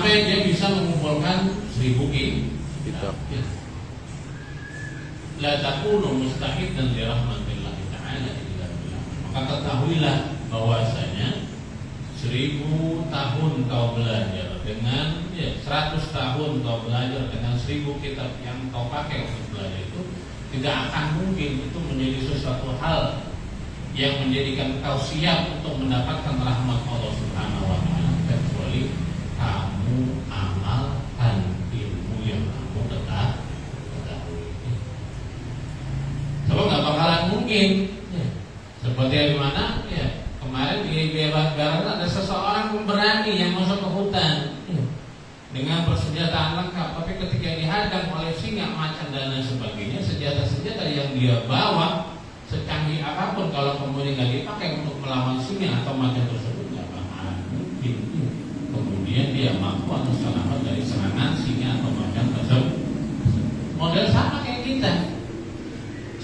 sampai dia bisa mengumpulkan 1000 kitab. La takunu mustahidan li rahmatillah ta'ala illa billah. Maka ketahuilah bahwasanya 1000 tahun kau belajar dengan 100 tahun kau belajar dengan 1000 kitab yang kau pakai untuk belajar itu tidak akan mungkin itu menjadi sesuatu hal yang menjadikan kau siap untuk mendapatkan rahmat Allah Subhanahu wa taala kecuali kamu amalkan ilmu yang kamu ketahui. Sebab nggak bakalan mungkin seperti yang dimana kemarin di Barat ada seseorang pemberani yang masuk ke hutan dengan persenjataan lengkap, tapi ketika dihadang oleh singa, macan dan lain sebagainya, senjata-senjata yang dia bawa secanggih apapun kalau kemudian nggak dipakai untuk melawan singa atau macan tersebut nggak bakalan mungkin kemudian dia mampu atau selamat dari serangan singa atau macan tersebut. Model sama kayak kita,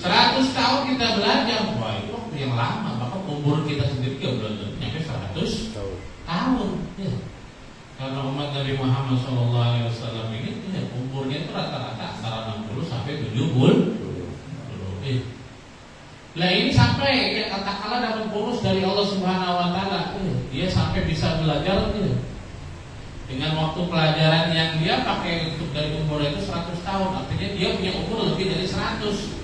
100 tahun kita belajar, wah itu waktu yang lama, bahkan umur kita sendiri belum nyampe 100 tahun. Karena umat Nabi Muhammad SAW ini umurnya itu rata-rata antara 60 sampai 70. Nah ini sampai katakanlah dapat bonus dari Allah Subhanahu wa taala. Dia sampai bisa belajar dengan waktu pelajaran yang dia pakai untuk dari umur itu 100 tahun. Artinya dia punya umur lebih dari 100.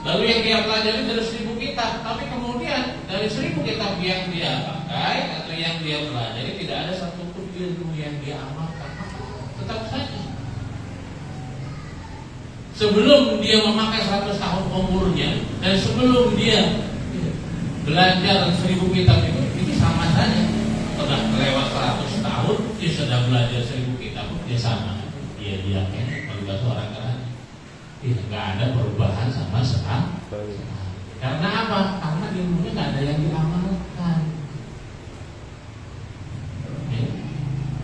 Lalu yang dia pelajari dari 1000 kitab, tapi kemudian dari 1000 kitab yang dia pakai atau yang dia pelajari tidak ada satupun ilmu yang dia amalkan. Tetap saja sebelum dia memakai 100 tahun umurnya dan sebelum dia belajar 1000 kitab itu sama saja. Sudah lewat 100 tahun dia sudah belajar 1000 kitab, dia sama. Dia kalau seorang keren. Nggak ada perubahan sama sekali. Karena apa? Karena ilmunya nggak ada yang diamalkan.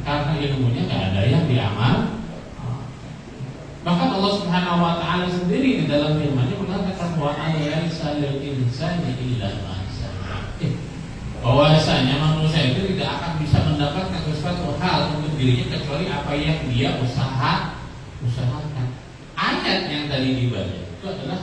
Karena ilmunya nggak ada yang diamal. Bahkan Allah Subhanahu wa taala sendiri di dalam firman-Nya mengatakan wa alaysa lil insani illa ma sa'a. Bahwasanya manusia itu tidak akan bisa mendapatkan sesuatu hal untuk dirinya kecuali apa yang dia usahakan. Ayat yang tadi dibaca itu adalah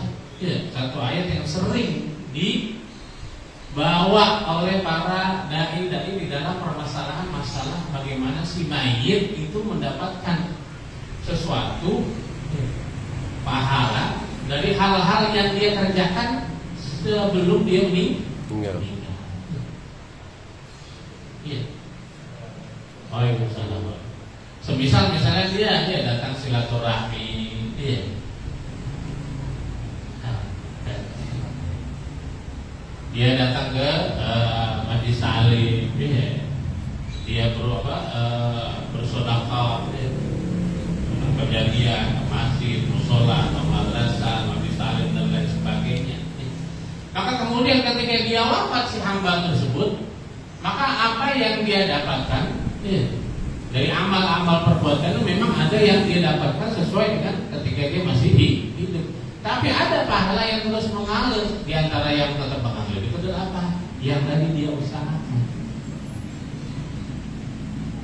satu ayat yang sering dibawa oleh para dai-dai di dalam permasalahan masalah bagaimana si mayit itu mendapatkan sesuatu pahala dari hal-hal yang dia kerjakan sebelum dia meninggal. Waalaikumsalam. Misalnya dia datang silaturahmi, dia datang ke majlis taklim, dia bersedekah, kejadian ke masjid, musola, atau madrasah, majlis taklim dan lain sebagainya. Maka kemudian ketika dia wafat si hamba tersebut, maka apa yang dia dapatkan dari amal-amal perbuatan itu memang ada yang dia dapatkan sesuai dengan ketika dia masih hidup. Tapi ada pahala yang terus mengalir. Di antara yang tetap mengalir itu adalah apa? Yang tadi dia usahakan.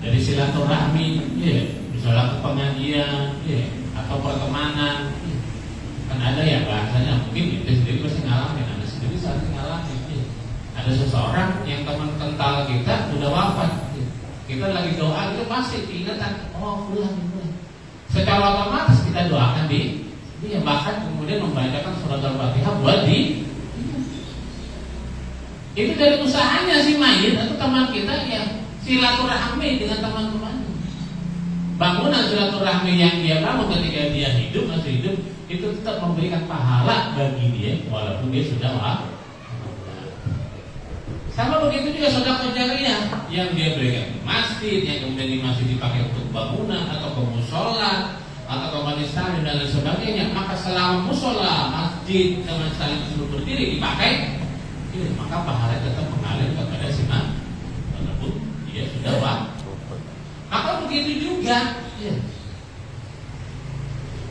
Dari silaturahmi, misalnya ke pengajian, atau pertemanan. Kan ada ya bahasanya, mungkin kita sendiri pasti ngalamin, ada sendiri sering ngalamin. Ada seseorang yang teman kental kita sudah wafat. Kita lagi doa itu pasti diingatkan, pulang. Secara otomatis kita doakan dia bahkan kemudian membacakan surat Al-Fatihah buat itu dari usahanya si mayit atau teman kita yang silaturahmi dengan teman-teman. Bangunan silaturahmi yang dia bangun ketika dia masih hidup itu tetap memberikan pahala bagi dia walaupun dia sudah wafat. Sama begitu juga sedekah jariyah yang dia berikan ke masjid, yang kemudian di masjid dipakai untuk bangunan atau ke musola atau ke majlis taklim dan lain sebagainya. Maka selama musola, masjid dan majlis taklim tersebut berdiri dipakai, maka pahala tetap mengalir kepada si mayit walaupun dia sudah wafat. Maka begitu juga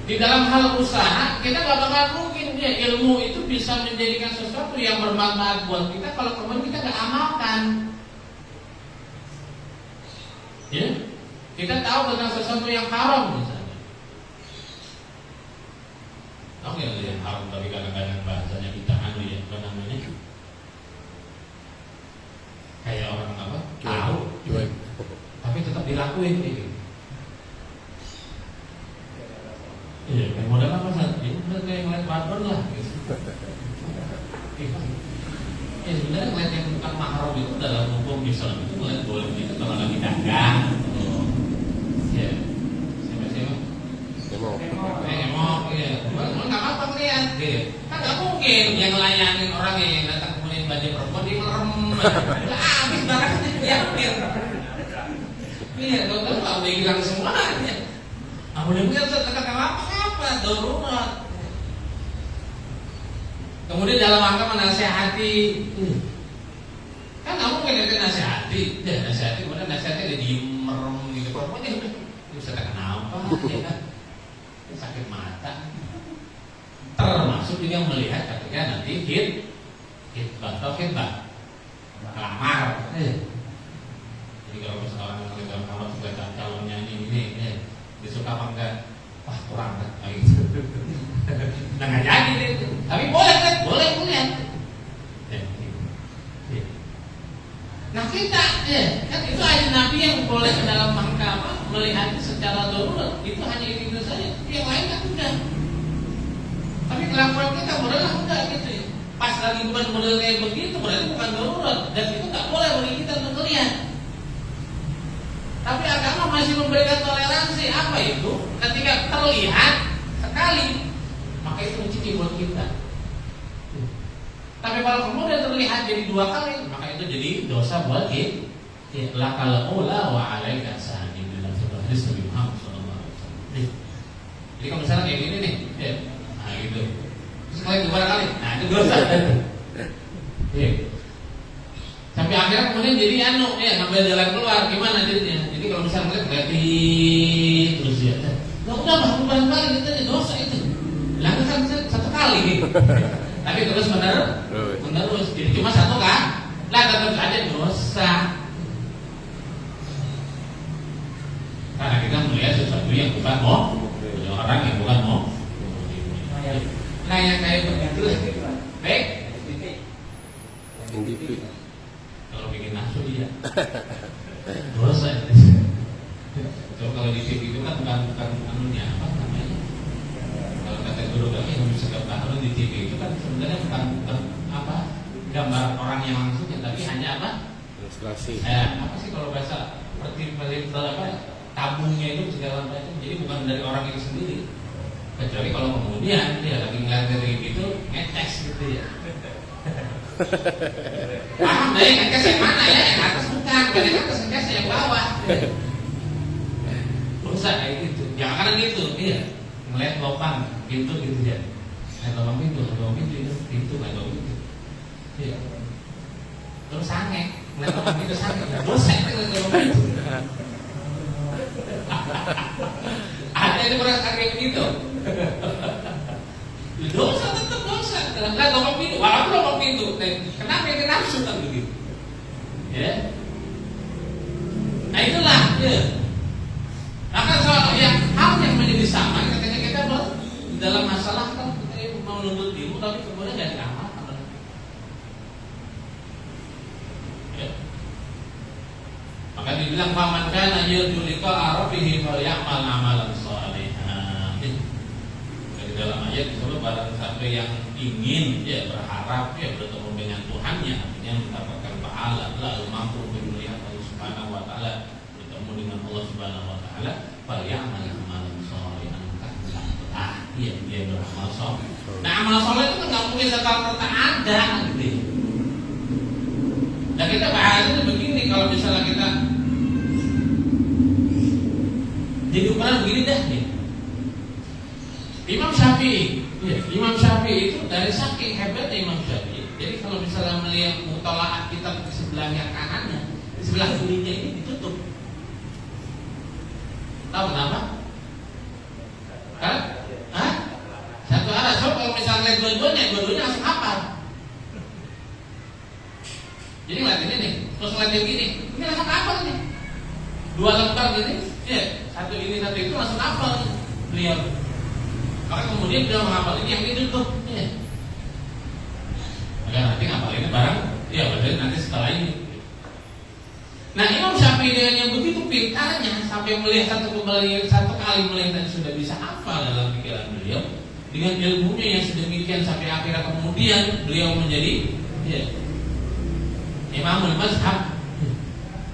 di dalam hal usaha kita gak bakal mungkin ilmu itu bisa menjadikan sesuatu yang bermanfaat buat kita kalau kemudian kita gak amalkan. Kita tahu tentang sesuatu yang haram misalnya. Tahu nggak yang haram tapi kadang-kadang bahasanya kita ya apa namanya? Kayak orang apa? Tahu, tapi tetap dilakuin gitu. Iya, kayak modal apa saat? Ya udah kayak ngeliat barber lah. Gitu. Ya sebenarnya ngeliat yang bukan mahram itu dalam hukum Islam itu ngeliat boleh itu kalau lagi dagang. Ya, siapa? Emok, ya. Nggak apa-apa ngeliat. Kan nggak mungkin yang ngelayanin orang yang datang kemudian baju perempuan dia merem. Habis barangnya diambil. Iya, kalau nggak udah hilang semuanya. Mudah-mudahan setelah apa darurat. Kemudian dalam rangka menasihati, kan nggak mungkin kita nasihati, kemudian nasihatnya dia diem merem gitu. Pokoknya udah, bisa kenapa? Ya kan, sakit mata. Termasuk juga melihat ketika nanti hitbah atau khitbah, kelamar. Jadi kalau misalnya orang yang dalam kamar sudah calonnya ini disuka apa enggak? Wah kurang kan? Gitu. Nah nggak jadi itu. Tapi boleh kan? Boleh kuliah. Nah kita, kan itu aja Nabi yang boleh dalam rangka melihat secara darurat. Itu hanya itu saja. Yang lain kan enggak. Tapi kelakuan kita bolehlah enggak gitu ya. Pas lagi bukan model kayak begitu berarti bukan darurat dan itu nggak boleh bagi kita untuk melihat. Tapi agama masih memberikan toleransi. Apa itu? Ketika terlihat sekali, maka itu mencuci buat kita. Tapi kalau kemudian terlihat jadi 2 kali, maka itu jadi dosa buat kita. La kalaqula wa alaika sa'id dalam sebuah hadis Nabi Muhammad SAW. Jadi kalau misalnya kayak gini nih, nah gitu. Terus kalian 2 kali, nah itu dosa. Sampai akhirnya kemudian jadi ngambil jalan keluar gimana jadinya? Jadi kalau misalnya ngeliat terus ya, udah bareng-bareng itu dosa itu. Lalu kan 1 kali gitu. Tapi terus menerus. Jadi cuma 1 kan? Lah tetap saja dosa. Karena kita melihat sesuatu yang bukan orang yang bukan Nah yang kayak begitu, baik. Kalau bikin nafsu iya dosa. Coba kalau di TV itu kan bukan anunya apa namanya? Kalau kata guru kami yang bisa ketahui di TV itu kan sebenarnya bukan apa gambar orang yang langsungnya, tapi hanya apa? Ilustrasi. Apa sih kalau bahasa seperti apa? Tabungnya itu segala macam. Jadi bukan dari orang itu sendiri. Kecuali kalau kemudian dia lagi ngeliat dari gitu ngetes gitu ya. Paham deh, ngecas yang mana ya? Yang atas bukan yang atas ngecas yang bawah. Dosa kayak gitu. Jangan gitu, iya. Ngeliat lubang pintu gitu ya. Lubang pintu itu, ngeliat lubang pintu. Iya. Terus sange, ngeliat lubang pintu sange. Dosa itu ngeliat lubang pintu. Ada yang merasa kayak begitu. Dosa tetap dosa. Ngeliat lubang pintu, walaupun lubang pintu. Kenapa itu nafsu kan begitu? Ya. Nah itulah. Ya. Maka soal hal yang menjadi sama ketika kita dalam masalah kan kita mau menuntut ilmu tapi kemudian nggak diamalkan. Ya. Maka dibilang faman kana yarju liqa'a rabbih falyamal amalan shalihan. Di dalam ayat disebut barang siapa yang ingin berharap bertemu dengan Tuhannya, artinya mendapatkan pahala, lalu mampu melihat Allah Subhanahu wa taala, bertemu dengan Allah Subhanahu wa taala, falyamal amalan shalihan. Dia beramal saleh. Nah, amal saleh itu kan nggak mungkin serta-merta ada gitu. Nah, kita bahasnya begini, kalau misalnya kita jadi ukuran begini dah nih. Imam Syafi'i itu dari saking hebatnya Imam Syafi'i. Jadi kalau misalnya melihat mutalaah kitab di sebelah yang kanannya, di sebelah kirinya ini ditutup. Tahu kenapa? Kan? Satu arah. So kalau misalnya dua-duanya langsung hafal. Jadi ngeliat ini nih, terus ngeliat yang gini, ini langsung hafal nih. 2 lembar gini, Ya, satu ini satu itu langsung hafal beliau. Maka kemudian beliau menghafal ini yang itu tuh. Ya. Maka nanti ngapalinnya barang, ya berarti nanti setelah ini. Nah, Imam Syafi'i dengan yang begitu pintarnya sampai melihat satu kali melihat sudah bisa hafal dalam pikiran beliau, dengan ilmunya yang sedemikian sampai akhirnya kemudian beliau menjadi ya, Imamul Mazhab.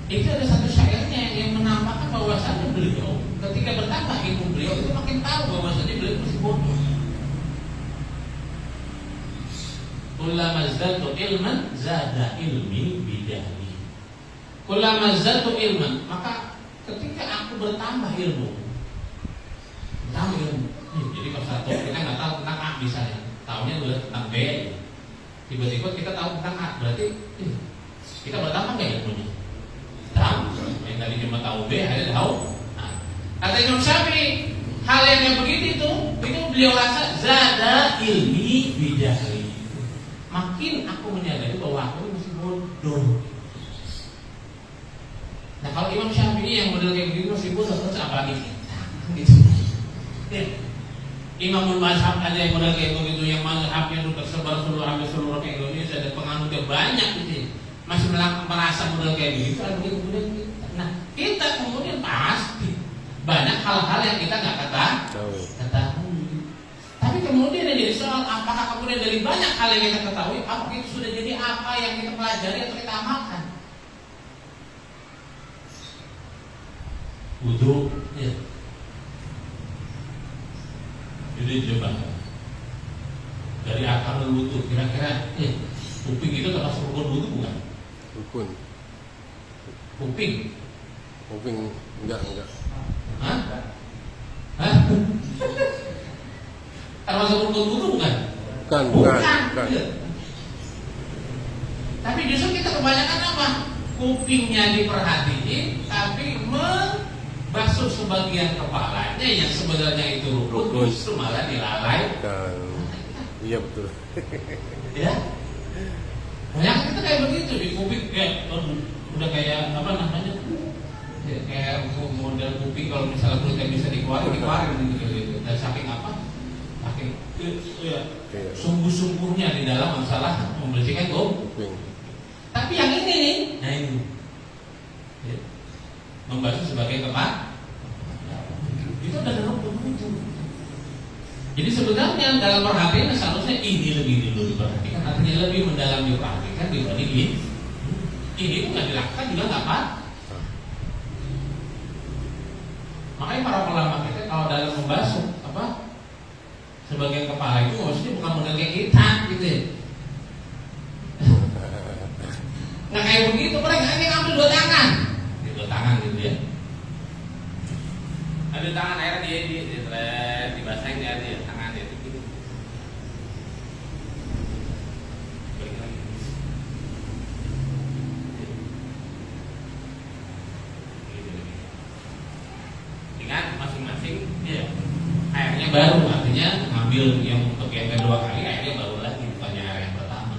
Itu ada satu syairnya yang menampakkan bahwasannya beliau ketika bertambah ilmu beliau itu makin tahu bahwasannya beliau masih bodoh. Kullama zatu ilman zada ilmi bidahli. Kullama zatu ilman, maka ketika aku bertambah ilmu. Jadi kalau satu kita nggak tahu tentang A misalnya, tahunya udah tentang B. Tiba-tiba kita tahu tentang A, berarti kita bertambah nggak ilmunya? Tahu. Yang tadi cuma tahu B, akhirnya tahu. Nah, kata Imam Syafi'i, hal yang begitu itu beliau rasa zada ilmi bidahli. Makin aku menyadari bahwa aku masih bodoh. Nah, kalau Imam Syafi'i yang model kayak begitu masih bodoh, terus apa lagi kita? Gitu. Imamul Mazhab aja yang model kayak begitu, yang mazhabnya itu tersebar seluruh Indonesia dan penganutnya banyak gitu. Masih merasa model kayak begitu, kemudian kita. Nah, kita kemudian pasti banyak hal-hal yang kita nggak ketahui. Tapi kemudian yang jadi soal, apakah kemudian dari banyak hal yang kita ketahui, apakah itu sudah jadi apa yang kita pelajari atau kita amalkan? Wudu, ya. Jadi coba dari akal wudu, kira-kira, kuping itu termasuk rukun wudu bukan? Rukun. Kuping enggak. Hah? Termasuk rukun wudu bukan? Bukan. Tapi justru kita kebanyakan apa? Kupingnya diperhatiin, tapi membasuh sebagian kepalanya yang sebenarnya itu rukun justru malah dilalaikan. Iya betul. Ya. Banyak kita kayak begitu di kuping, udah kayak apa namanya? Ya, kayak model kuping kalau misalnya kulitnya bisa dikeluarin gitu. Dan saking apa? Saking sungguh-sungguhnya di dalam masalah membersihkan kuping. Tapi yang ini nih, nah ini ya, membasuh sebagai kepala itu ada rukun itu. Jadi sebenarnya dalam perhatian seharusnya ini lebih dulu diperhatikan, artinya lebih mendalam diperhatikan dibanding ini. Ini pun nggak dilakukan juga nggak apa. Makanya para ulama kita kalau dalam membasuh apa sebagian kepala itu maksudnya bukan model kayak kita gitu ya. Nah kayak begitu mereka hanya ngambil dua tangan gitu ya. Ambil tangan airnya dibasahin dia tangan dia gitu. Ingat masing-masing ya. Airnya baru, artinya ngambil yang untuk yang kedua kali airnya baru lagi, bukannya air yang pertama.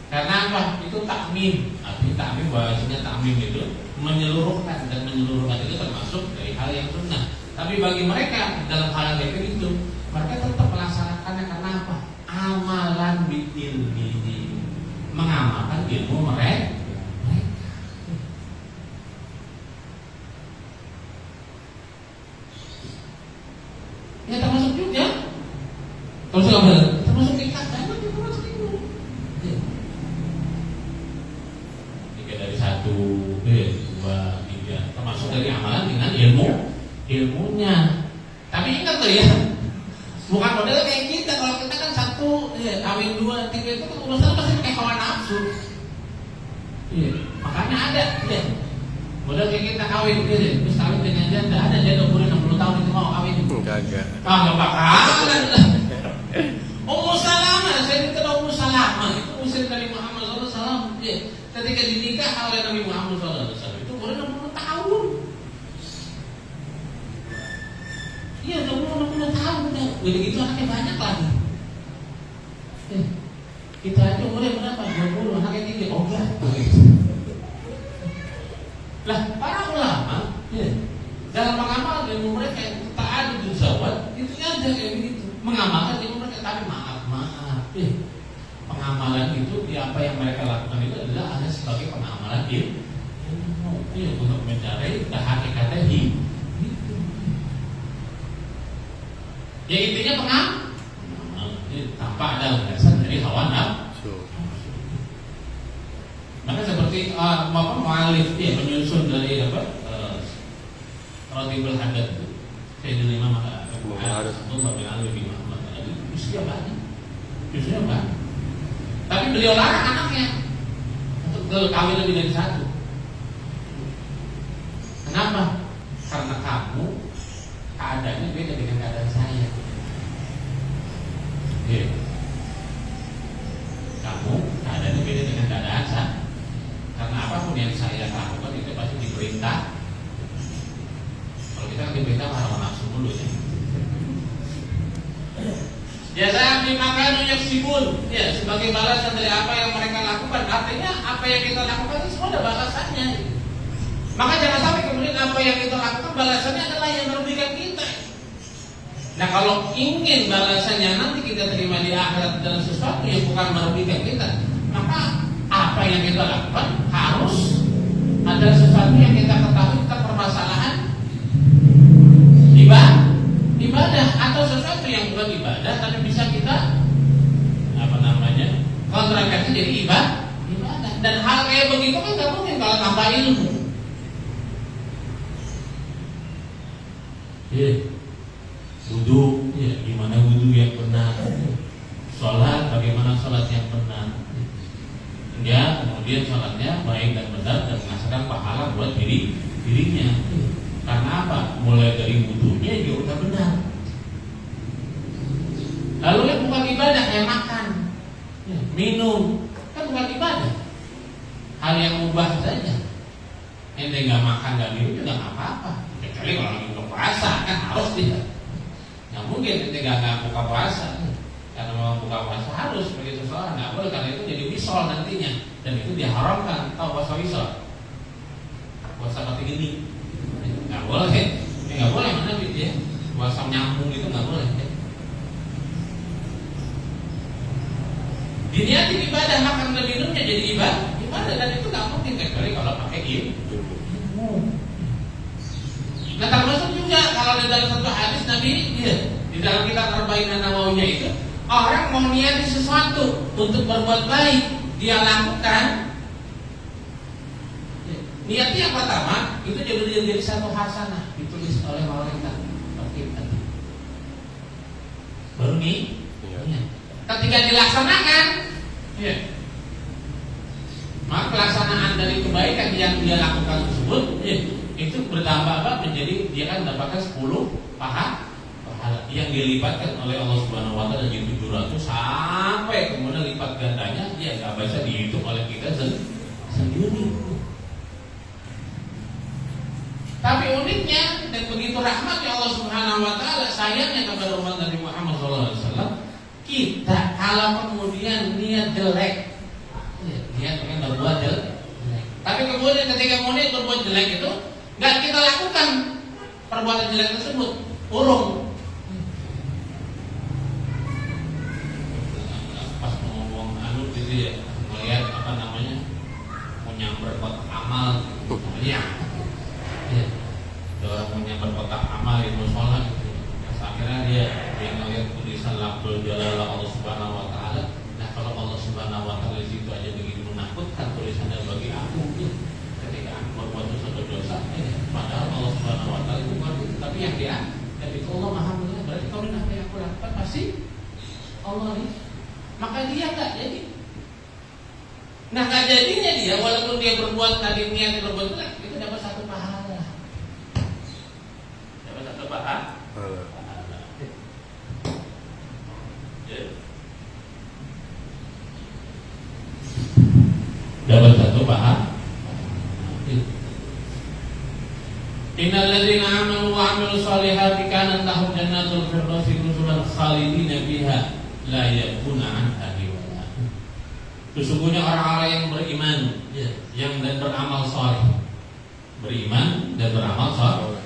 Karena apa? Itu takmim. Artinya takmim, bahasanya takmim itu menyeluruhkan, dan menyeluruhkan itu termasuk dari hal yang sunnah. Tapi bagi mereka dalam hal yang kayak gitu, mereka tetap melaksanakannya karena apa? Amalan biilmihi, mengamalkan ilmu mereka. Ya termasuk juga. Kalau sudah benar, termasuk ikat dan termasuk itu. Tiga dari satu, dua, tiga, termasuk dari amalan dengan ilmunya. Tapi ingat tuh ya, bukan model kayak kita. Kalau kita kan satu, kawin dua, tiga itu urusan pasti kayak hawa nafsu. Iya, makanya ada, ya. Model kayak kita kawin, terus kawin dengan janda, ada janda umur 60 tahun itu mau kawin. Kagak. Nggak bakalan. Ummu Salamah, saya kenal Ummu Salamah itu muslim Nabi Muhammad SAW. Ya, ketika dinikah oleh Nabi Muhammad SAW itu umur 60 tahun. Iya, umur 60 tahun. Udah gitu anaknya banyak lagi. Kita aja umurnya berapa? 20, anaknya 3. Oh enggak. Lah, para ulama dalam mengamalkan ilmu mereka yang tak ada zawat itu ada kayak gitu, mengamalkan ilmu mereka. Tapi maaf, pengamalan itu apa yang mereka lakukan itu adalah hanya sebagai pengamalan ilmu untuk mencari hakikatnya gitu. Ya intinya tanpa ada landasan dari hawa nafsu. Maka seperti mu'alif menyusun dari Ratibul Haddad itu Sayyidul Imam Abdullah bin Ali bin Muhammad usia banyak, usia banyak. Tapi beliau larang anaknya untuk kawin lebih dari satu. Kenapa? Karena kamu keadaannya beda dengan keadaan saya. Kamu keadaannya beda dengan keadaan saya. Karena apapun yang saya lakukan itu pasti diperintah. Kalau kita kan diperintah hawa nafsu dulu ya. Jazaa bima kanu yaksibun. Ya, sebagai balasan dari apa yang mereka lakukan. Artinya apa yang kita lakukan itu semua ada balasannya. Maka jangan sampai kemudian apa yang kita lakukan balasannya adalah yang merugikan kita. Nah, kalau ingin balasannya nanti kita terima di akhirat dalam sesuatu yang bukan merugikan kita, maka apa yang kita lakukan harus ada sesuatu yang kita ketahui tentang permasalahan ibadah atau sesuatu yang bukan ibadah tapi bisa kita kontraplikasi jadi ibadah. Dan hal kayak begitu kan nggak mungkin kalau tanpa ilmu. Wudu, gimana wudu yang benar? Sholat, bagaimana sholat yang benar? Ya, kemudian sholatnya baik dan benar dan menghasilkan pahala buat dirinya. Karena apa? Mulai dari wudunya juga udah benar. Lalu yang bukan ibadah kayak makan, minum, kan bukan ibadah. Hal yang mubah saja. Ente nggak makan nggak minum juga nggak apa-apa. Kecuali kalau lagi buka puasa kan harus tidak. Nggak mungkin ente nggak buka puasa. Karena mau buka puasa harus begitu soal nggak boleh, karena itu jadi wisol nantinya dan itu diharamkan. Tahu puasa wisol? Puasa mati gini nggak boleh, nggak boleh mana ya? Puasa nyambung itu nggak boleh. Ya? Diniatin ibadah, makan dan minumnya jadi ibadah dan itu nggak mungkin kecuali kalau pakai ilmu. Nah termasuk juga kalau di dalam satu hadis Nabi di dalam kitab Arba'in An-Nawawiyah itu orang mau niati sesuatu untuk berbuat baik, dia lakukan. Niatnya yang pertama itu jadi satu hasanah ditulis oleh malaikat. Baru nih, ketika dilaksanakan, maka pelaksanaan dari kebaikan yang dia lakukan tersebut, itu bertambah menjadi dia kan mendapatkan 10 pahala yang dilipatkan oleh Allah Subhanahu Wa Taala jadi 700 sampai kemudian lipat gandanya dia nggak bisa dihitung oleh kita sendiri. Tapi uniknya dan begitu rahmatnya Allah Subhanahu Wa Taala sayangnya kepada umat Nabi Muhammad SAW, kita kalau kemudian niat jelek, niat pengen berbuat jelek, tapi kemudian ketika niat berbuat jelek itu nggak kita lakukan perbuatan jelek tersebut, urung. Pas ngomong gitu ya, melihat mau nyamper kotak amal, mau nyamper kotak amal di musola gitu. Akhirnya dia ngelihat tulisan lafzul jalalah Allah Subhanahu Wa Taala. Nah kalau Allah Subhanahu Wa Taala itu aja begitu menakutkan tulisannya bagi aku, ketika aku berbuat dosa, padahal Allah Subhanahu Wa Taala itu bukan itu, tapi yang dia dan itu Allah Maha Melihat. Berarti kalau apa yang aku lakukan pasti Allah lihat. Maka dia nggak jadi. Nah nggak jadinya dia, walaupun dia berbuat tadi niat berbuat jelek, itu dapat satu pahala. Dapat satu pahala. Dapat satu pahala. Innal ladzina amanu wa 'amilus solihati kanat lahum jannatul firdausi nuzulan khalidina fiha la yabghuna 'anha hiwala. Sesungguhnya orang-orang yang beriman yang dan beramal saleh. Beriman dan beramal saleh.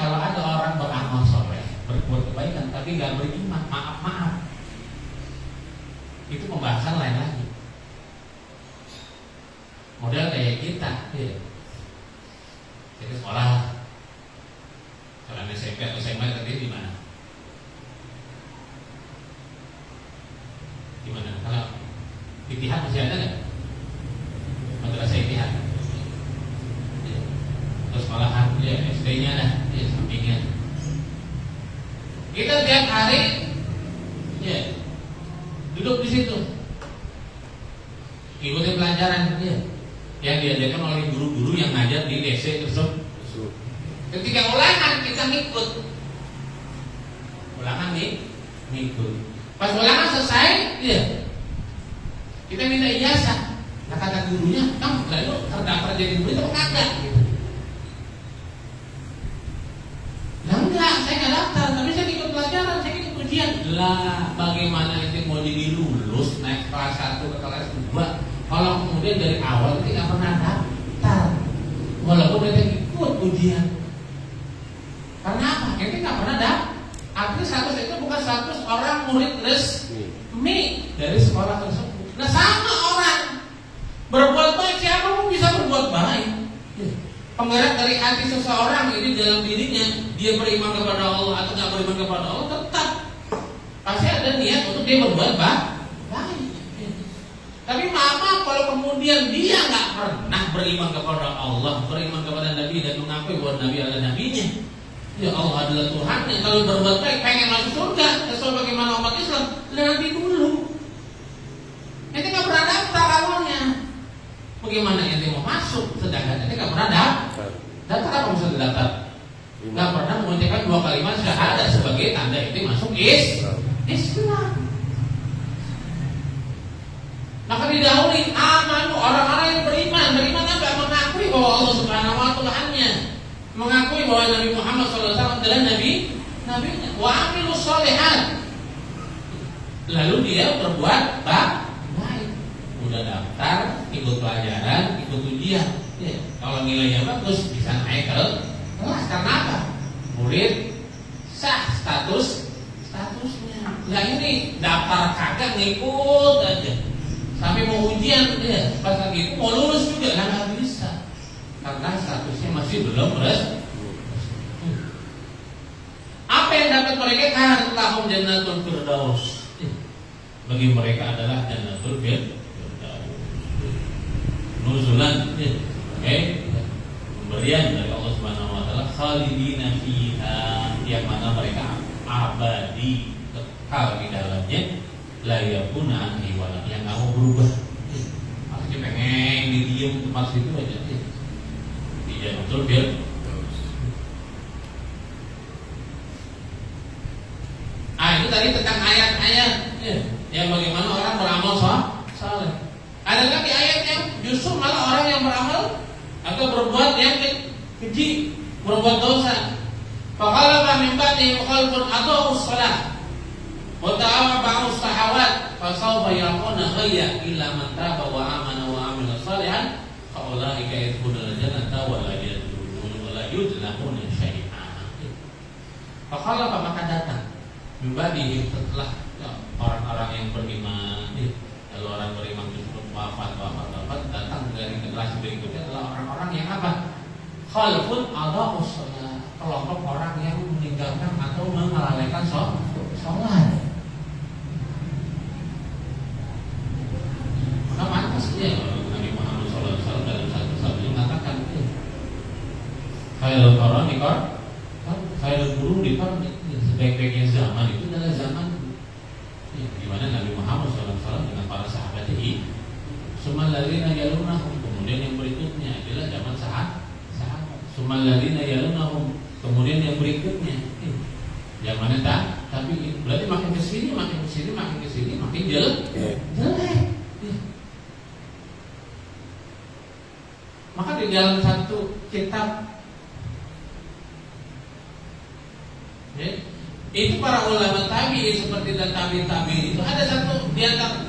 kalau ada orang beramal soleh, berbuat kebaikan, tapi nggak beriman, maaf, itu pembahasan lain lagi. Model kayak kita, ya. Jadi sekolah SMP atau SMA tadi di mana? Di mana? Kalau Itihad masih ada nggak? Madrasah Itihad. Ya. Terus sekolahan, ya SD-nya dah, ya sampingnya. Kita tiap hari, ya duduk di situ, ikutin pelajaran, ya, yang diajarkan oleh guru-guru yang ngajar di DC tersebut. Ketika ulangan kita ngikut, ngikut. Pas ulangan selesai, ya, kita minta ijazah. Nah kata gurunya, kamu lalu terdaftar jadi murid atau kagak? Gitu. Nah enggak, saya nggak daftar, tapi saya ikut pelajaran, saya ikut ujian. Lah, bagaimana itu mau jadi lulus naik kelas 1 ke kelas 2 kalau kemudian dari awal kita nggak pernah daftar, walaupun kita ikut ujian. Karena apa? Kita nggak pernah daftar. Artinya status itu bukan status orang murid resmi dari sekolah tersebut. Nah sama orang berbuat baik, siapa pun bisa berbuat baik. Penggerak dari hati seseorang ini dalam dirinya, dia beriman kepada Allah atau nggak beriman kepada Allah, tetap pasti ada niat untuk dia berbuat baik. Tapi maaf kalau kemudian dia nggak pernah beriman kepada Allah, beriman kepada Nabi dan mengakui bahwa Nabi adalah nabinya, ya Allah adalah Tuhannya. Kalau berbuat baik pengen masuk surga, sesuai bagaimana umat Islam, nanti dulu. Nanti nggak pernah daftar awalnya. Bagaimana ente mau masuk sedangkan ente nggak pernah daftar? Daftar apa maksudnya daftar? Nggak pernah mengucapkan 2 kalimat syahadat sebagai tanda ente masuk Islam. Maka didahului amanu, orang-orang yang beriman apa? Mengakui bahwa Allah Subhanahu wa Tuhannya, mengakui bahwa Nabi Muhammad SAW adalah nabinya. Wa amilus sholihat. Lalu dia berbuat baik. Udah daftar, ikut pelajaran, ikut ujian. Ya, kalau nilainya bagus bisa naik ke kelas. Karena apa? Murid sah statusnya. Nah ini daftar kagak ngikut aja. Sampai mau ujian, ya, pas lagi itu mau lulus juga nggak bisa. Karena statusnya masih belum resmi. Apa yang dapat mereka? Kan lahum jannatul firdaus. Bagi mereka adalah jannatul firdaus. Nuzulan, pemberian dari Allah Subhanahu wa taala, khalidina fiha, yang mana mereka abadi kekal di dalamnya, la yakuna anhi wala, yang enggak mau berubah. Maksudnya pengen didiem tempat situ aja. Di jannatul firdaus. Itu tadi tentang ayat-ayat, yang bagaimana orang beramal saleh. Ada lagi ayat yang justru malah orang yang beramal atau berbuat yang keji, berbuat dosa. Faqala min ba'di khalqun adaa'u shalah wa ta'awwa shahawat fa sawfa yaquna ghayya illa man taba wa amana wa amila shalihan fa ulaika yadkhuluna jannata wa la yuzlamuna syai'a. Faqala maka datang min ba'di setelah orang-orang yang beriman, lalu orang beriman justru wafat datang dari generasi berikutnya adalah orang-orang yang apa? Khalfun adaa'u shalah, kelompok orang yang meninggalkan atau melalaikan sholat. Maka pantas ya Nabi Muhammad SAW dalam satu sabda mengatakan, khairul qarni khairul quruni sebaik-baiknya zaman itu adalah zaman di mana Nabi Muhammad SAW dengan para sahabatnya. Sumal ladzina yalunahum, kemudian yang berikutnya adalah zaman sahabat. Sumal ladzina yalunahum, kemudian yang berikutnya zaman tapi berarti makin kesini makin jelek. Maka di dalam satu kitab itu para ulama tabi'in seperti dan tabi'in itu ada satu di antara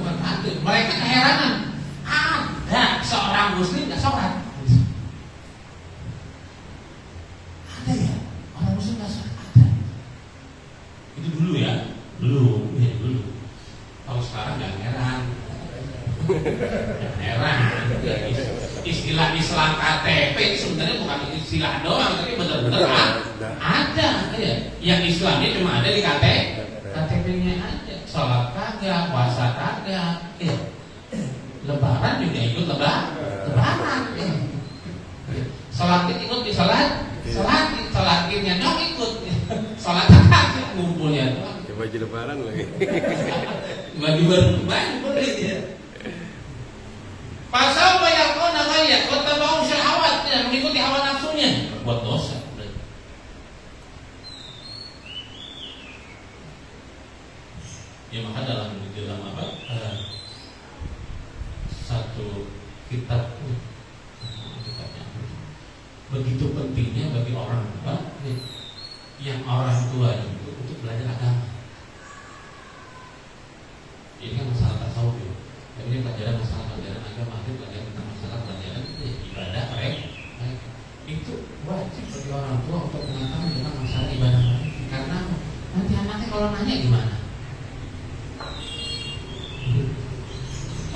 mereka keheranan. Ada seorang muslim nggak sholat. Ada ya orang muslim Heran. Istilah Islam KTP sebenarnya bukan istilah doang, tapi benar-benar ada. Ya. Yang Islamnya cuma ada di KTP-nya aja. Sholat kagak, puasa kagak. Ya. Lebaran juga ikut lebaran. Ya. Sholat ikut di sholat idnya dong ikut. Sholat kagak ngumpulnya doang. Baju lebaran lagi. Baju baru beli ya. Pasal banyak kau namanya, kota bau syahwat ya, mengikuti hawa nafsunya, berbuat dosa. Ya maka dalam apa? Satu kitab kitabnya begitu pentingnya bagi orang tua, yang orang tua itu untuk belajar agama. Ini kan masalah tasawuf ya. Ini pelajaran masalah pelajaran agama, itu pelajaran tentang masalah pelajaran ibadah mereka. Itu wajib bagi orang tua untuk mengetahui tentang masalah ibadah mereka. Karena nanti anaknya kalau nanya gimana?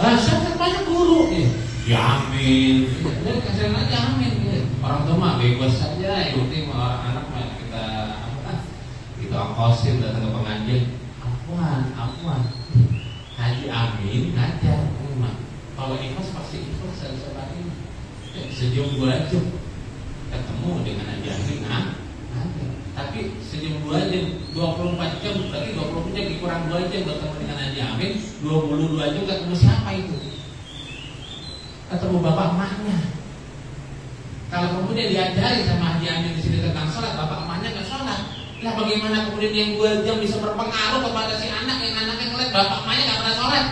Saya banyak guru, jamin. Udah kasih aja jamin. Orang tua mah bebas saja, yang penting anak mah kita ongkosin datang ke pengajian. Apuan. Haji Amin ngajar rumah. Kalau ikhlas pasti ikhlas sebagai sejam 2 jam ketemu dengan Haji Amin ngajar. Tapi sejam 2 jam 24 jam berarti 20 jam kurang 2 jam ketemu dengan Haji Amin, 22 jam ketemu siapa itu? Ketemu bapak emaknya. Kalau kemudian diajari sama Haji Amin di sini tentang sholat, bapak emaknya nggak sholat. Lah bagaimana kemudian yang 2 jam bisa berpengaruh kepada si anak yang anaknya ngeliat bapak emaknya nggak pernah sholat?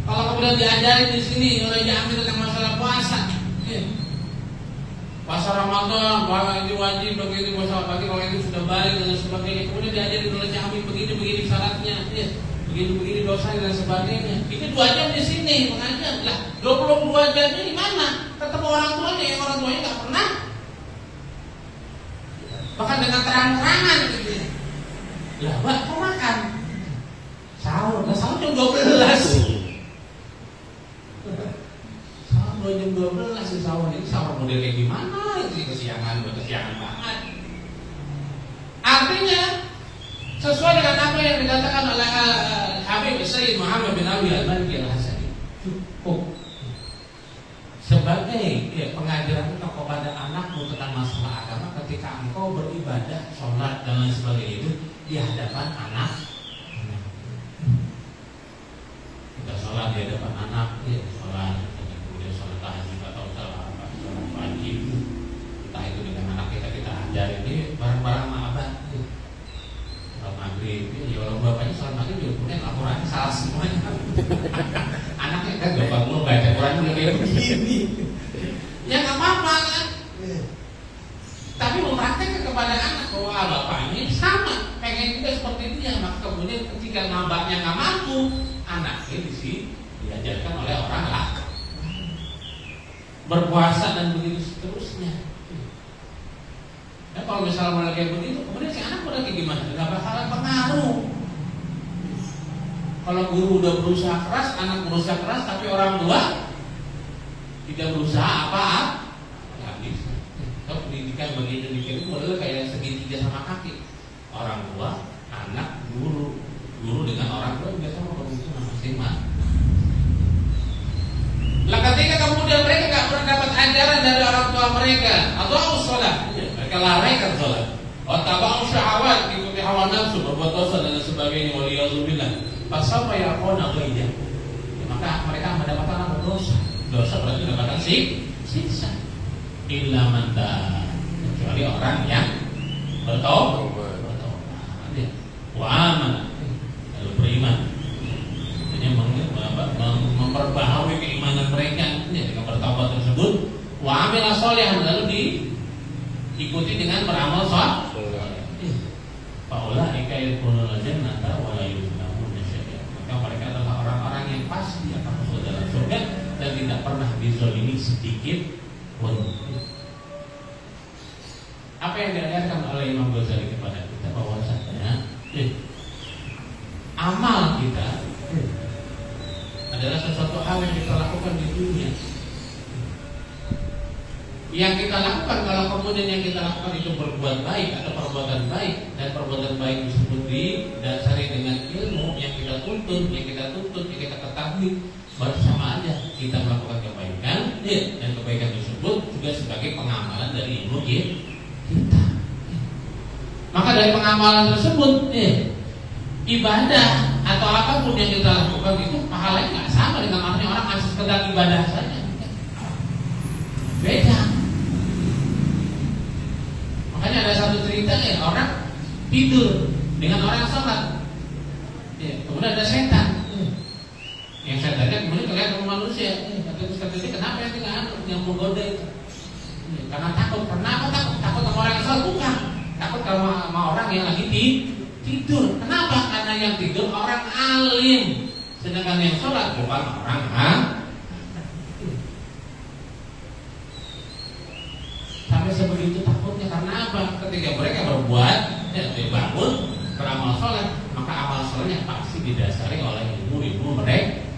Kalau kemudian diajarin di sini oleh Haji tentang masalah puasa, puasa Ramadan, bahwa ini wajib begitu, puasa pagi kalau itu sudah balik dan sebagainya. Kemudian diajarin oleh Haji begini syaratnya, begini dosa dan sebagainya. Itu 2 jam di sini mengajar. Lah 22 jamnya di mana? Ketemu orang tuanya yang orang tuanya nggak pernah. Bahkan dengan terang-terangan gitu. Lah, Mbak, kok makan? Sahur, jam 12. Sahur jam 12 sahur ini sahur model kayak gimana? Itu kesiangan banget. Artinya sesuai dengan apa yang dikatakan oleh Habib Sayyid Muhammad bin Abi Al-Maliki Al-Hasani, cukup sebagai pengajaran engkau kepada anakmu tentang masalah agama ketika engkau beribadah, sholat dan lain sebagainya itu di hadapan anak. Kita sholat di hadapan anak, sholat, kemudian sholat tahajud atau sholat wajib, entah itu dengan anak kita ajarin ini barang-barang abad. Sholat maghrib, ya orang bapaknya sholat maghrib juga kemudian laporannya salah semuanya. Anaknya kan bapak mau baca Quran udah kayak begini. Ya nggak apa-apa kan. Tapi mempraktekkan kepada anak bahwa bapaknya sama, pengen juga seperti dia. Maka kemudian ketika bapaknya nggak mampu, anaknya di sini diajarkan oleh orang lain berpuasa dan begitu seterusnya. Ya kalau misalnya mulai kayak begitu, kemudian si anak udah kayak gimana? Nggak bakalan pengaruh. Kalau guru udah berusaha keras, anak berusaha keras, tapi orang tua tidak berusaha apa-apa, nggak bisa. Kalau pendidikan bagi Indonesia itu modalnya kayak segitiga sama kaki. Orang tua, anak, guru dengan orang tua biasa mau begitu masing-masing. Lah ketika kemudian mereka nggak pernah dapat ajaran dari orang tua mereka, atau sholat, mereka laraikan sholat. Atau syahwat, ikuti hawa nafsu, berbuat dosa dan sebagainya. Waliyadzubillah. Pasal ya kau nak ya, maka mereka mendapatkan apa? Dosa berarti mendapatkan siksa. Illa man kecuali orang yang bertobat, wa aman, lalu beriman. Artinya memperbaharui keimanan mereka dengan bertobat tersebut. Wa amila sholihan, lalu diikuti dengan beramal saleh. Faulaika yadkhuluna jannata wa la yuzlamuna syai'a. Maka mereka adalah orang-orang yang pasti akan masuk dalam surga dan tidak pernah dizalimi sedikit pun. Apa yang diajarkan oleh Imam Ghazali kepada kita bahwasanya amal kita adalah sesuatu hal yang kita lakukan di dunia. Yang kita lakukan, kalau kemudian yang kita lakukan itu berbuat baik atau perbuatan baik, dan perbuatan baik disebut didasari dengan ilmu yang kita tuntut, yang kita ketahui, baru sama aja kita melakukan kebaikan, dan kebaikan tersebut juga sebagai pengamalan dari ilmu kita. Maka dari pengamalan tersebut, ibadah atau apapun yang kita lakukan itu pahalanya nggak sama dengan artinya orang hanya sekedar ibadah saja. Beda. Makanya ada satu cerita orang tidur dengan orang sholat, kemudian ada setan. Yang setannya kemudian kelihatan sama manusia. Terus katanya kenapa yang menggoda itu? Karena takut. Kenapa takut? Takut sama orang yang sholat? Bukan. Takut sama orang yang lagi tidur. Kenapa? Karena yang tidur orang alim, sedangkan yang sholat bukan orang sampai sebegitu takutnya. Karena apa? Ketika mereka berbuat, bangun beramal sholat, maka amal sholatnya pasti didasari oleh ilmu mereka.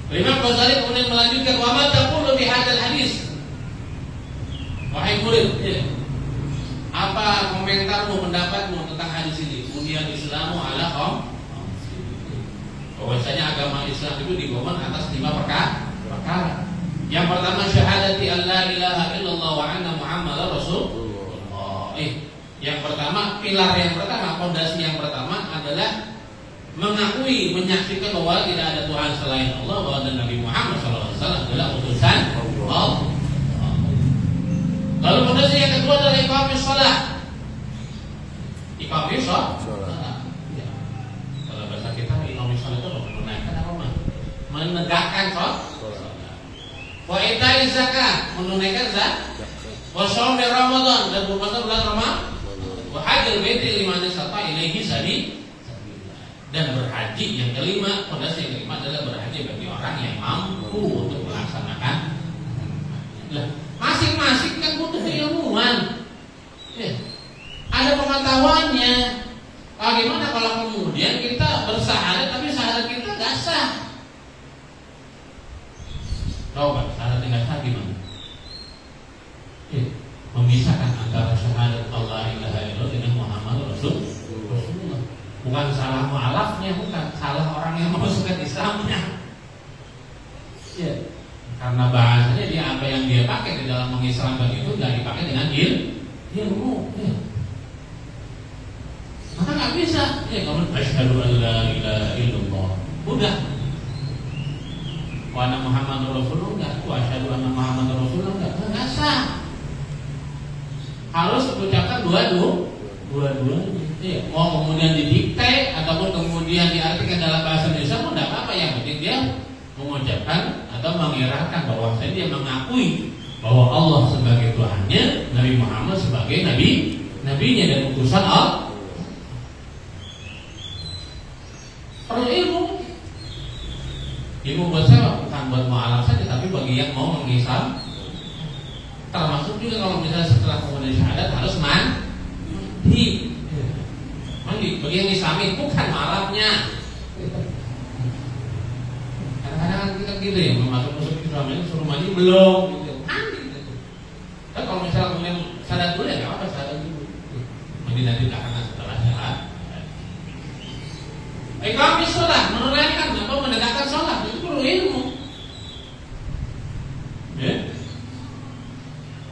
Imam Ghazali kemudian melanjutkan, wa ma taqulu bi hadzal hadis. Wahai murid, apa komentarmu, pendapatmu tentang hadis ini? Buniyal Islamu ala bahwasanya agama Islam itu dibangun atas 5 perkara. Yang pertama syahadati alla ilaha illallah wa anna muhammadar rasulullah. Yang pertama, pilar yang pertama, fondasi yang pertama adalah mengakui, menyaksikan bahwa tidak ada Tuhan selain Allah, bahwa Nabi Muhammad SAW adalah utusan Allah. Lalu fondasi yang kedua adalah iqamis shalah. Iqamis shalah. Kalau bahasa kita iqamis shalah itu menunaikan apa? Menegakkan shalah. Wa itai zakat, menunaikan zakat. Wa shaum Ramadan, dan berpuasa bulan Ramadan. Wa hajjul baiti liman istata ilaihi sabila. Dan berhaji yang kelima, fondasi yang kelima adalah berhaji bagi orang yang mampu untuk melaksanakan. Masing-masing kan butuh keilmuan, ada pengetahuannya. Bagaimana kalau kemudian kita bersyahadat tapi syahadat kita nggak sah? Coba syahadat nggak sah gimana? Memisahkan antara syahadat Allah ilaha illallah dengan Muhammad Rasulullah. Bukan salah mu'alafnya, bukan salah orang yang memasukkan Islamnya. Karena bahasanya dia apa yang dia pakai di dalam mengislamkan itu tidak dipakai dengan ilmu. Maka nggak bisa. Kalau asyhadu an la ilaha illallah, udah. Wa anna Muhammadar Rasulullah enggak, wa asyhadu anna Muhammadar Rasulullah enggak sah. Harus mengucapkan dua-duanya. Mau kemudian didikte ataupun kemudian diartikan dalam bahasa Indonesia pun tidak apa-apa. Yang penting dia mengucapkan atau mengirahkan bahwa dia mengakui bahwa Allah sebagai Tuhannya, Nabi Muhammad sebagai nabinya dan utusan Allah. Perlu ilmu buat saya bukan buat mu'alaf saja, tapi bagi yang mau mengislam. Termasuk juga kalau misalnya setelah kemudian syahadat harus mandi. Bagi yang islami bukan malapnya. Kadang-kadang kita gitu ya, masuk Islam ini suruh mandi belum gitu. Mandi gitu. Tapi kalau misalnya kemudian syahadat dulu ya nggak apa-apa, syahadat dulu. Mandi nanti belakangan setelah syahadat. Iqamis shalah, menunaikan atau menegakkan sholat itu perlu ilmu.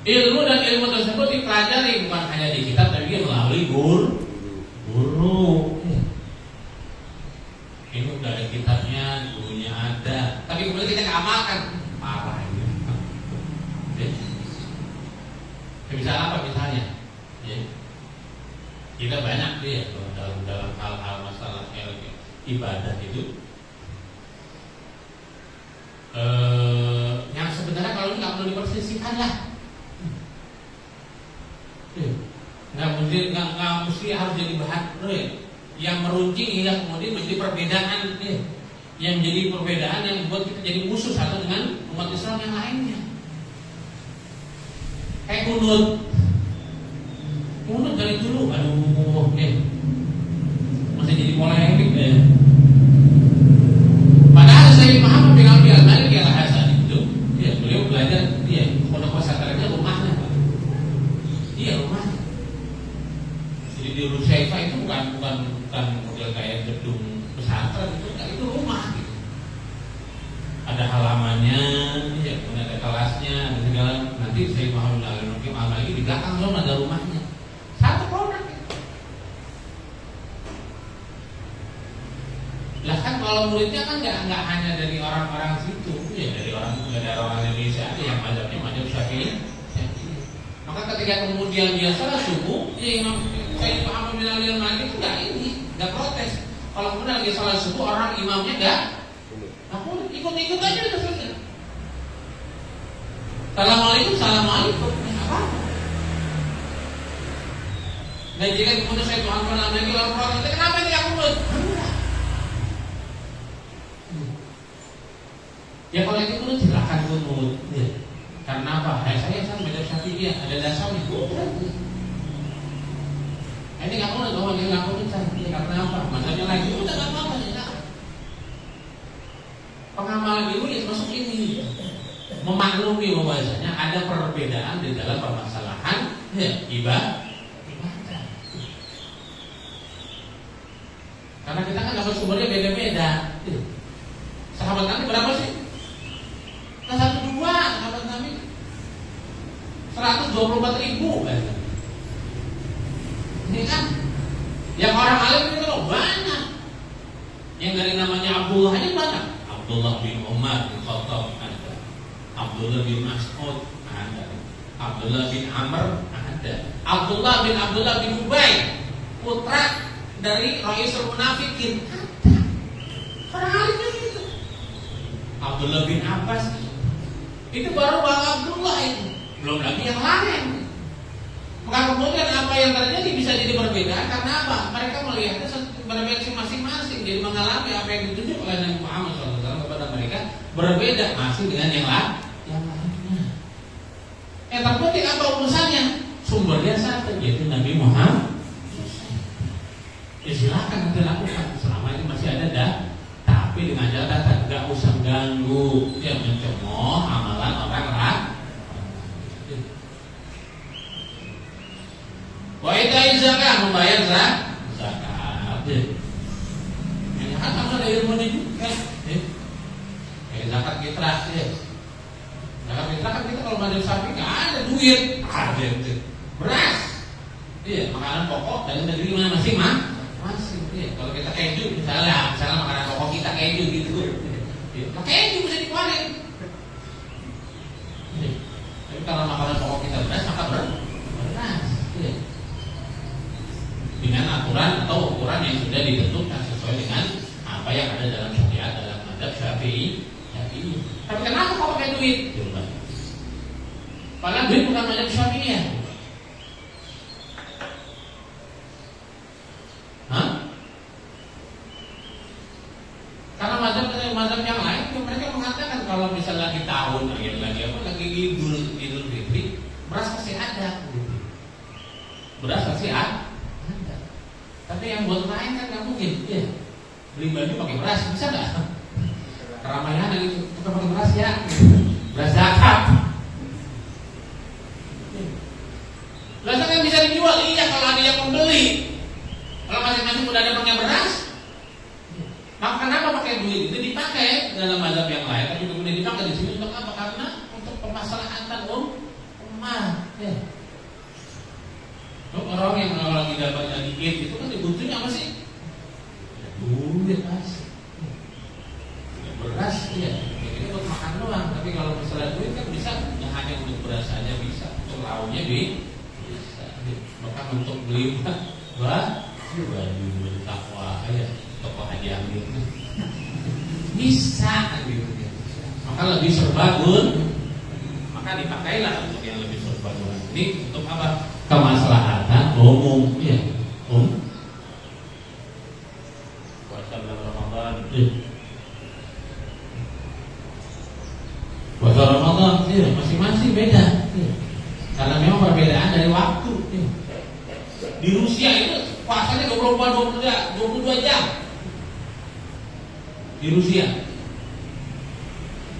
Ilmu dan ilmu tersebut dipelajari bukan hanya di kitab, tapi juga melalui guru. Ilmu dari kitabnya, gurunya ada, tapi kemudian kita nggak amalkan, parah ini. Misalnya apa misalnya? Kita banyak dalam hal-hal masalah ibadah itu, yang sebenarnya kalau ini nggak perlu dipersisihkan lah. Nggak mesti harus jadi bahan yang meruncing hingga kemudian menjadi perbedaan, yang menjadi perbedaan yang membuat kita jadi musuh satu dengan umat Islam yang lainnya. Kayak kunut dari dulu, aduh Jadi di Rusaifa itu bukan model kayak gedung pesantren, itu rumah gitu. Ada halamannya, ya, kemudian ada kelasnya, ada segala. Nanti saya Muhammad Al-Nukim lagi di belakang zona ada rumahnya. Satu produk. Lah kan kalau muridnya kan nggak hanya dari orang-orang situ, ya dari orang Indonesia ada yang mazhabnya mazhab Syafi'i. Maka ketika kemudian dia salat subuh, ya Imam Sayyid Muhammad bin Ali Al-Maliki itu nggak protes. Kalau kemudian lagi salat subuh orang imamnya nggak ikut aja udah selesai. Assalamualaikum. Apa? Dan jika kemudian Sayyid Muhammad bin Ali Al-Maliki protes, kenapa ini aku buat? Ya kalau itu kunut silakan kunut. Ya. Karena apa? Saya beda Syafi'i ada dasarnya. Ini nggak kunut, bahwa dia nggak kunut karena apa? Masanya lagi udah nggak apa-apa ya. Pengamalan itu ya masuk ini memaklumi bahwasanya ada perbedaan di dalam permasalahan ya, ibadah. Karena kita kan dapat sumbernya beda-beda. Sahabat Nabi berapa sih? Nah, 1-2 sahabat Nabi 124.000 ini kan yang orang alim itu loh banyak. Yang dari namanya Abdullah aja banyak. Abdullah bin Umar bin Khattab ada, Abdullah bin Mas'ud ada, Abdullah bin Amr ada, Abdullah bin Ubay putra dari Raisul Munafikin ada. Orang alimnya gitu. Abdullah bin Abbas itu baru Bang Abdullah itu, belum lagi yang lain. Maka kemudian apa yang terjadi bisa jadi berbeda karena apa? Mereka melihatnya berbeda masing-masing, jadi mengalami apa yang ditunjuk oleh Nabi Muhammad SAW kepada mereka berbeda masing dengan yang lainnya. Yang terpenting apa urusannya? Sumbernya satu, yaitu Nabi Muhammad. Ya silakan nanti lakukan selama ini masih ada tapi dengan catatan nggak usah ganggu, ya mencemooh amalan orang lain. Wa ita'iz zakat, membayar zakat. Ini kan harus ada ilmunya juga. Kayak zakat fitrah, ya. Zakat fitrah kan kita kalau mazhab Syafi'i nggak ada duit, ada itu. Beras, iya makanan pokok dari negeri mana masing-masing. Iya, kalau kita keju misalnya makanan pokok kita keju gitu. Iya, keju bisa dikeluarin. Iya. Tapi kalau makanan pokok kita beras, maka beras. Iya. Dengan aturan atau ukuran yang sudah ditentukan sesuai dengan apa yang ada dalam syariat dalam mazhab Syafi'i. Tapi kenapa kok pakai duit? Padahal duit bukan mazhab Syafi'i ya. Karena mazhab yang lain mereka mengatakan kalau misalnya lagi tahun lagi Idul Fitri, beras pasti ada. Beras pasti ada. Tapi yang buat lain kan nggak mungkin. Ya. Beli baju pakai beras bisa nggak? Keramaian lagi kita pakai beras ya. Beras zakat. Beras kan bisa dijual, iya kalau ada yang membeli. Kalau masing-masing udah ada pakai beras, maka kenapa pakai duit itu dipakai dalam mazhab yang lain, tapi kemudian dipakai di sini untuk apa? Karena untuk pemaslahatan umat. Ya. Orang yang lagi dapat dikit itu kan dibutuhnya apa sih? Duit mas. Beras ya, ini untuk makan doang. Tapi kalau misalnya duit kan bisa, ya hanya untuk beras saja bisa, untuk lauknya bisa. Bahkan untuk beli baju takwa ya, toko Haji Amin bisa gitu. Maka lebih serbaguna, maka dipakailah untuk yang lebih serbaguna. Ini untuk apa? Kemaslahatan umum ya, puasa bulan Ramadan. Puasa Ramadan ya, masing-masing beda ya. Karena memang perbedaan dari waktu ya. Di Rusia itu puasanya 22 jam. Di Rusia.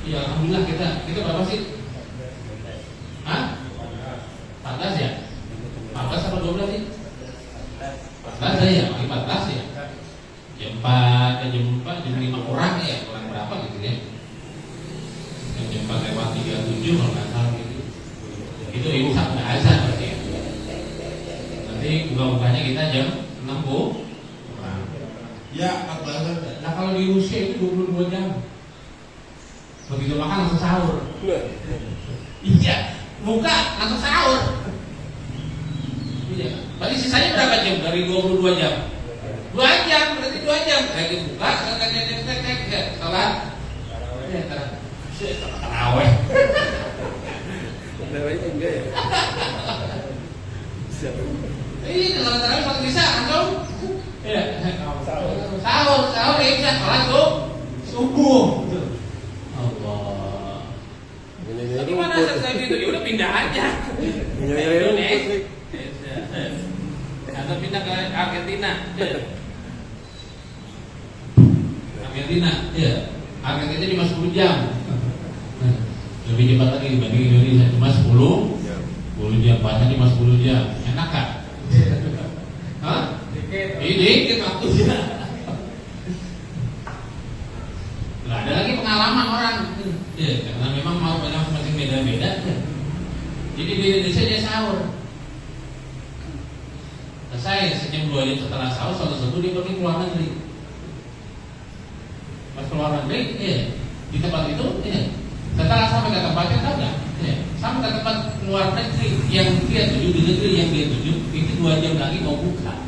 Ya alhamdulillah kita berapa sih? Hah? 14 ya? 14 atau 12 sih? 14 ya, pagi 14 ya. Jam 4 ke jam 4, jam 5 kurang ya, kurang berapa gitu ya. Jam 4 lewat 37 kalau nggak salah gitu. Itu imsak nggak azan berarti ya. Nanti buka-bukanya kita jam 6 kurang. Ya, 14. Nah kalau di Rusia itu 22 jam. Begitu makan langsung sahur. Iya, buka langsung sahur. Iya. Berarti sisanya berapa jam dari 22 jam? 2 jam, berarti 2 jam. Lagi buka, salat. Ya, tarawih. Tarawihnya enggak ya? Iya, kalau tarawih sholat bisa langsung. Iya. Sahur ya bisa sholat tuh subuh. Allah. Gimana setelah itu? Ya udah pindah aja. Nyanyi Atau pindah ke Argentina. Argentina, ya. Argentina cuma 10 jam. Lebih cepat lagi dibanding Indonesia, cuma 10 jam. Bahkan cuma 10 jam. Enak kan? Hah? Dikit waktunya. Lah ada lagi pengalaman orang. Ya, karena memang mau masing-masing beda-beda. Jadi di Indonesia dia sahur. Selesai sejam 2 jam setelah sahur, satu dia pergi keluar negeri. Pas keluar negeri, di tempat itu, setelah sampai ke tempatnya tahu nggak? Sampai ke tempat keluar negeri yang dia tuju, di negeri yang dia tuju, itu 2 jam lagi mau buka.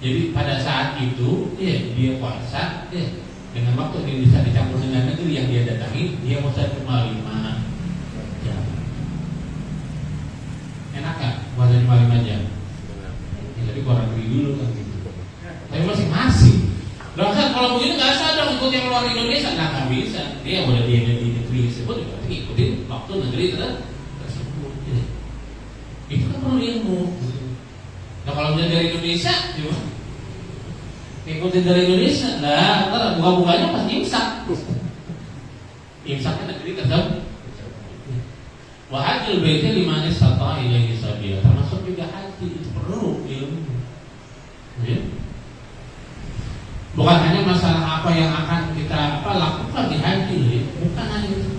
Jadi pada saat itu, dia puasa, dengan waktu yang bisa dicampur dengan negeri yang dia datangi, dia puasa cuma 5 jam. Enak kan? Puasa cuma 5 jam. Jadi keluar negeri dulu kan gitu. Tapi masing-masing. Loh kan kalau begitu nggak usah dong ikut yang luar Indonesia, nggak bisa. Dia udah di negeri tersebut, berarti ikutin waktu negeri tersebut. Itu kan perlu ilmu. Nah kalau dari Indonesia, gimana? Ikutin dari Indonesia, lah ntar buka-bukanya pas imsak. Imsaknya negeri tersebut. Wa hajjul baiti liman istata'a ilaihi sabila, termasuk juga haji itu perlu ilmu. Ya. Bukan hanya masalah apa yang akan kita lakukan di haji, ya. Bukan hanya itu.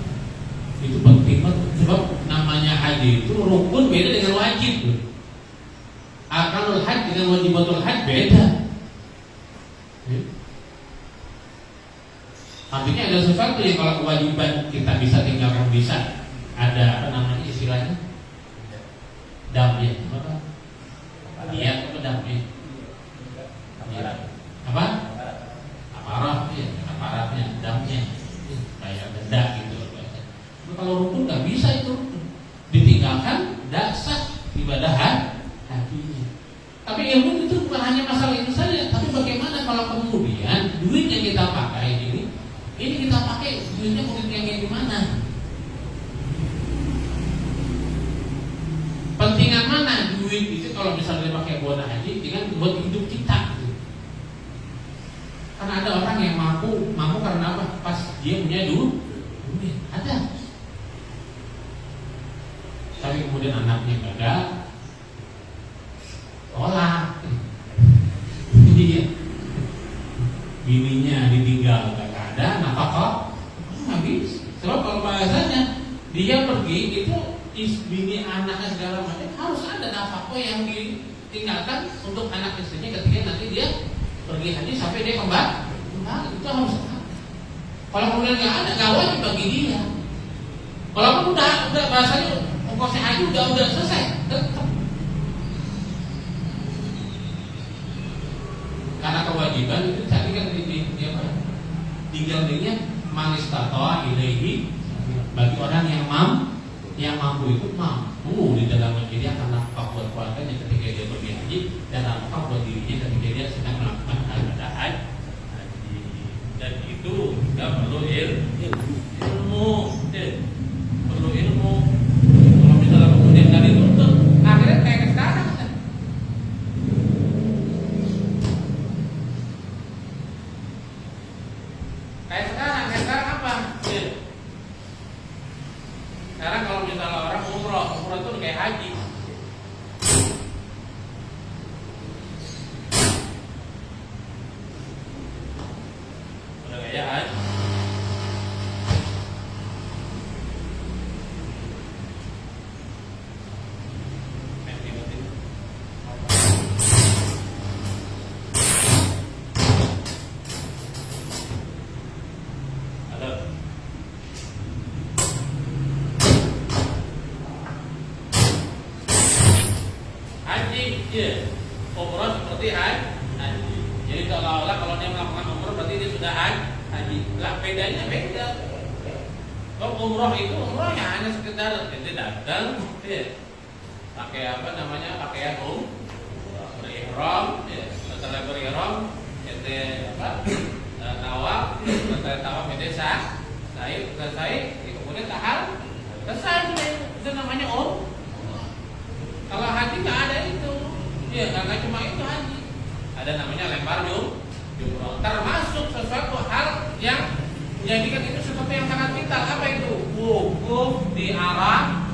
Itu penting banget sebab namanya haji itu rukun beda dengan wajib. Arkanul haji dengan wajibatul haji beda. Ya. Artinya ada sesuatu yang kalau kewajiban kita bisa tinggalkan bisa. Ada apa namanya istilahnya? Damnya apa? Niat apa damnya? Apa? Aparat ya, aparatnya, damnya. Kayak denda gitu. Kalau rukun nggak bisa itu. Ditinggalkan tidak sah ibadah hajinya. Tapi ilmu itu bukan hanya masalah itu saja, tapi bagaimana kalau kemudian duit yang kita pakai ini kita pakai duitnya untuk yang gimana? Pentingan mana duit itu kalau misalnya dipakai buat haji dengan buat hidup kita gitu. Karena ada orang yang mampu karena apa? Pas dia punya duit ada. Tapi kemudian anaknya gagal tolak. Jadi bininya ditinggal gak ada, nafkah habis. Sebab kalau bahasanya dia pergi itu bini anaknya segala macam harus ada nafkah yang ditinggalkan untuk anak istrinya ketika nanti dia pergi haji sampai dia kembali itu harus ada. Kalau kemudian nggak ada, nggak wajib bagi dia. Kalau udah bahasanya ongkosnya haji udah selesai, tetap. Karena kewajiban itu tadi kan tinggalnya manis tatoa ilaihi bagi orang yang mampu itu mampu di dalam dia akan nafkah buat keluarganya ketika dia pergi haji dan nafkah buat dirinya ketika dia sedang melakukan ibadah haji. Dan itu juga perlu ilmu. Perlu ilmu. Kalau misalnya kemudian nggak dituntut, akhirnya kayak sekarang. Kayak sekarang apa? Sekarang kalau misalnya orang umroh itu kayak haji. ya. Umroh seperti haji. Jadi seolah-olah kalau dia melakukan umroh berarti dia sudah haji. Lah bedanya beda. Kalau umroh itu umroh ya hanya sekedar jadi datang, ya. Pakai apa namanya, pakaian berihram, ya. Setelah berihram, itu apa? Tawaf, setelah tawaf itu selesai, kemudian tahal, selesai itu namanya Kalau haji nggak ada itu, ya nggak cuma itu haji, ada namanya lempar jumroh, termasuk sesuatu hal yang menjadikan itu sesuatu yang sangat vital. Apa itu? Wukuf di Arafah.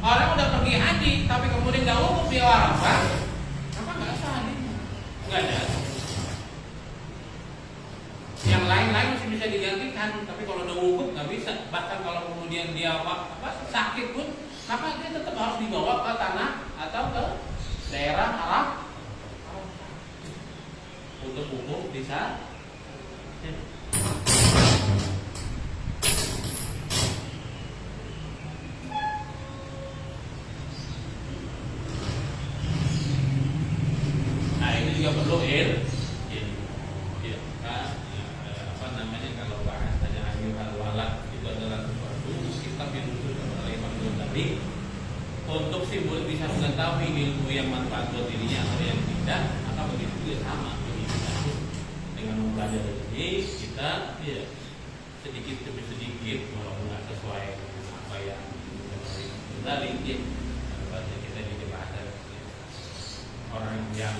Orang udah pergi haji, tapi kemudian nggak wukuf di Arafah, apa nggak sah hajinya? Nggak ada. Yang lain-lain masih bisa digantikan, tapi kalau udah wukuf nggak bisa. Bahkan kalau kemudian dia sakit pun, maka dia tetap harus dibawa ke tanah atau ke daerah Arafah untuk wukuf bisa. Nah ini juga perlu apa namanya, kalau bahas tanya ayuhal walad itu adalah sesuatu kitab yang ditulis oleh Imam Ghazali untuk si murid bisa mengetahui ilmu yang manfaat buat dirinya atau yang tidak. Maka begitu juga sama dengan mempelajari ini, kita sedikit demi sedikit, walaupun nggak sesuai dengan apa yang Ghazali, kita jadi bahasa orang yang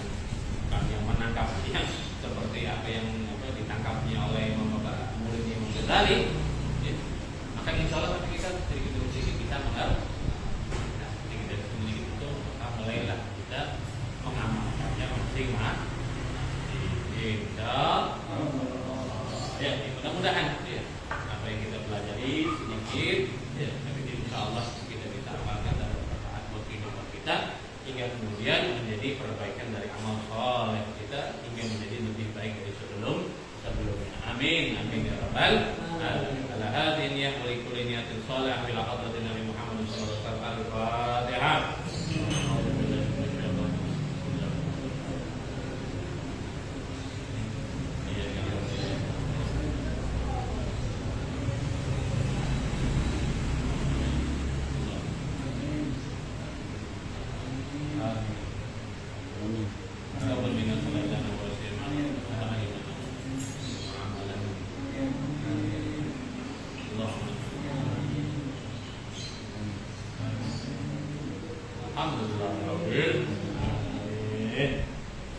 menangkapnya seperti apa yang ditangkapnya oleh muridnya Imam Ghazali, maka insya Allah kita sedikit demi sedikit kita mengerti. Nah, sedikit demi sedikit itu maka mulailah kita mengamalkannya masing-masing. Ya, mudah-mudahan apa yang kita pelajari sedikit, tapi insya Allah kita bisa amalkan dan bermanfaat buat kehidupan kita, hingga kemudian menjadi perbaikan dari amal soleh kita, hingga menjadi lebih baik dari sebelumnya. Amin, amin ya rabbal alamin. Ala hadin ya kulikul niyatin soleh bila hadratin Nabi Muhammad sallallahu alaihi wasallam. Al-Fatihah. Alhamdulillah.